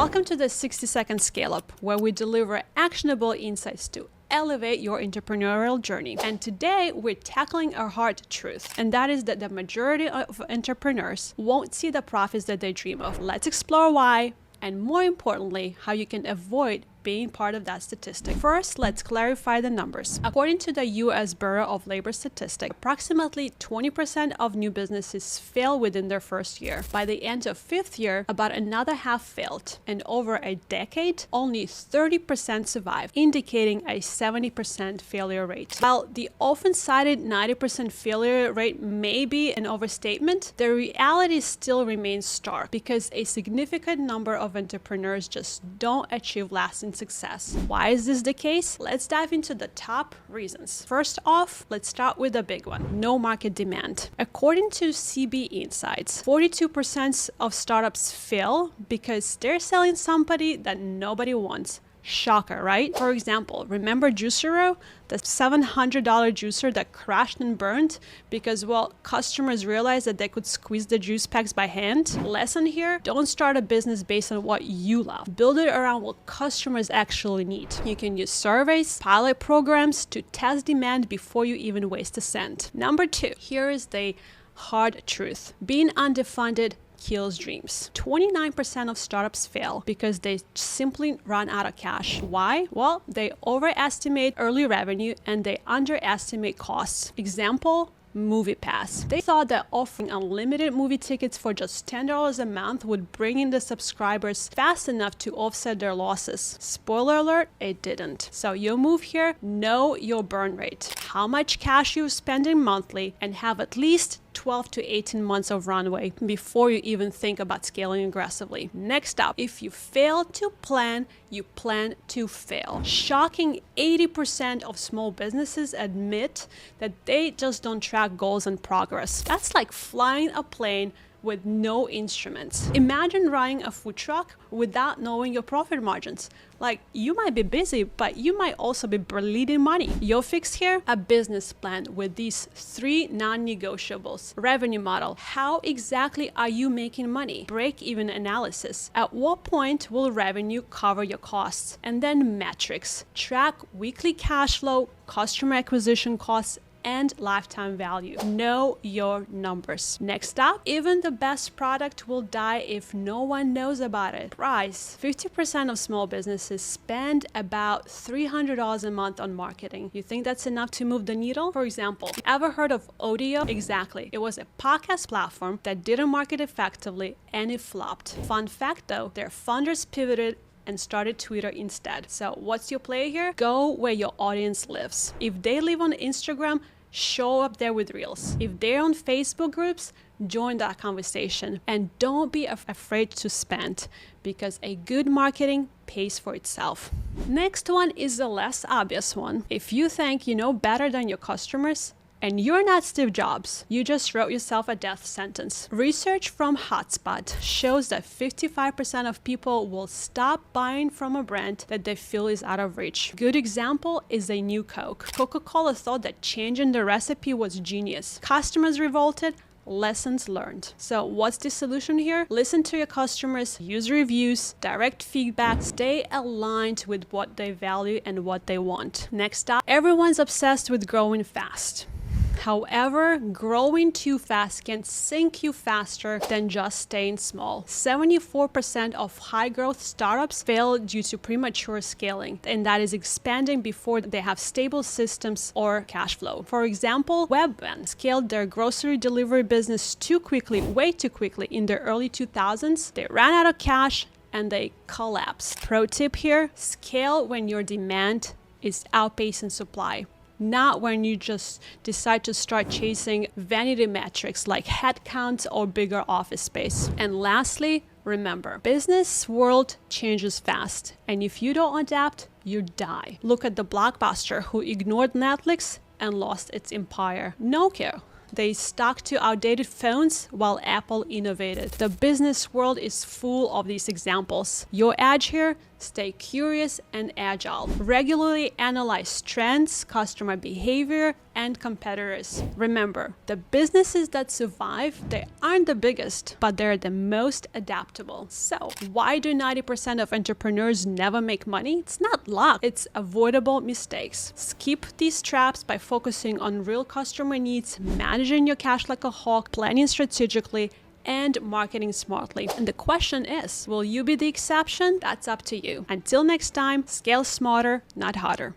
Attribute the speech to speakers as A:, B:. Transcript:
A: Welcome to the 60-second scale up, where we deliver actionable insights to elevate your entrepreneurial journey. And today we're tackling a hard truth, and that is that the majority of entrepreneurs won't see the profits that they dream of. Let's explore why, and more importantly, how you can avoid being part of that statistic. First, let's clarify the numbers. According to the U.S. Bureau of Labor Statistics, approximately 20% of new businesses fail within their first year. By the end of fifth year, about another half failed. And over a decade, only 30% survived, indicating a 70% failure rate. While the often cited 90% failure rate may be an overstatement, the reality still remains stark because a significant number of entrepreneurs just don't achieve lasting success. Why is this the case? Let's dive into the top reasons. First off, let's start with the big one: no market demand. According to CB Insights, 42% of startups fail because they're selling somebody that nobody wants. Shocker, right? For example, remember Juicero, the $700 juicer that crashed and burned because, well, customers realized that they could squeeze the juice packs by hand? Lesson here: don't start a business based on what you love. Build it around what customers actually need. You can use surveys, pilot programs to test demand before you even waste a cent. Number two, here is the hard truth: being underfunded kills dreams. 29% of startups fail because they simply run out of cash. Why? Well, they overestimate early revenue and they underestimate costs. Example: Movie Pass. They thought that offering unlimited movie tickets for just $10 a month would bring in the subscribers fast enough to offset their losses. Spoiler alert, it didn't. So your move here: know your burn rate, how much cash you're spending monthly, and have at least 12 to 18 months of runway before you even think about scaling aggressively. Next up, if you fail to plan, you plan to fail. Shocking 80% of small businesses admit that they just don't track goals and progress. That's like flying a plane with no instruments. Imagine running a food truck without knowing your profit margins. Like, you might be busy, but you might also be bleeding money. Your fix here: a business plan with these 3 non-negotiables. Revenue model: how exactly are you making money? Break-even analysis: at what point will revenue cover your costs? And then metrics: track weekly cash flow, customer acquisition costs, and lifetime value. Know your numbers. Next up, even the best product will die if no one knows about it. Price: 50% of small businesses spend about $300 a month on marketing. You think that's enough to move the needle? For example, ever heard of Audio? Exactly. It was a podcast platform that didn't market effectively and it flopped. Fun fact though, their founders pivoted and started Twitter instead. So what's your play here? Go where your audience lives. If they live on Instagram, show up there with reels. If they're on Facebook groups, join that conversation. And don't be afraid to spend, because a good marketing pays for itself. Next one is the less obvious one. If you think you know better than your customers, and you're not Steve Jobs, you just wrote yourself a death sentence. Research from Hotspot shows that 55% of people will stop buying from a brand that they feel is out of reach. Good example is a new Coke. Coca-Cola thought that changing the recipe was genius. Customers revolted. Lessons learned. So what's the solution here? Listen to your customers, use reviews, direct feedback, stay aligned with what they value and what they want. Next up, everyone's obsessed with growing fast. However, growing too fast can sink you faster than just staying small. 74% of high-growth startups fail due to premature scaling, and that is expanding before they have stable systems or cash flow. For example, Webvan scaled their grocery delivery business too quickly, way too quickly in the early 2000s. They ran out of cash and they collapsed. Pro tip here: scale when your demand is outpacing supply, not when you just decide to start chasing vanity metrics like headcount or bigger office space. And lastly, remember, business world changes fast, and if you don't adapt, you die. Look at the Blockbuster, who ignored Netflix and lost its empire. Nokia, they stuck to outdated phones while Apple innovated. The business world is full of these examples. Your edge here: stay curious and agile. Regularly analyze trends, customer behavior, and competitors. Remember, the businesses that survive, they aren't the biggest, but they're the most adaptable. So, why do 90% of entrepreneurs never make money? It's not luck, it's avoidable mistakes. Skip these traps by focusing on real customer needs, managing your cash like a hawk, planning strategically, and marketing smartly. And the question is, will you be the exception? That's up to you. Until next time, scale smarter, not harder.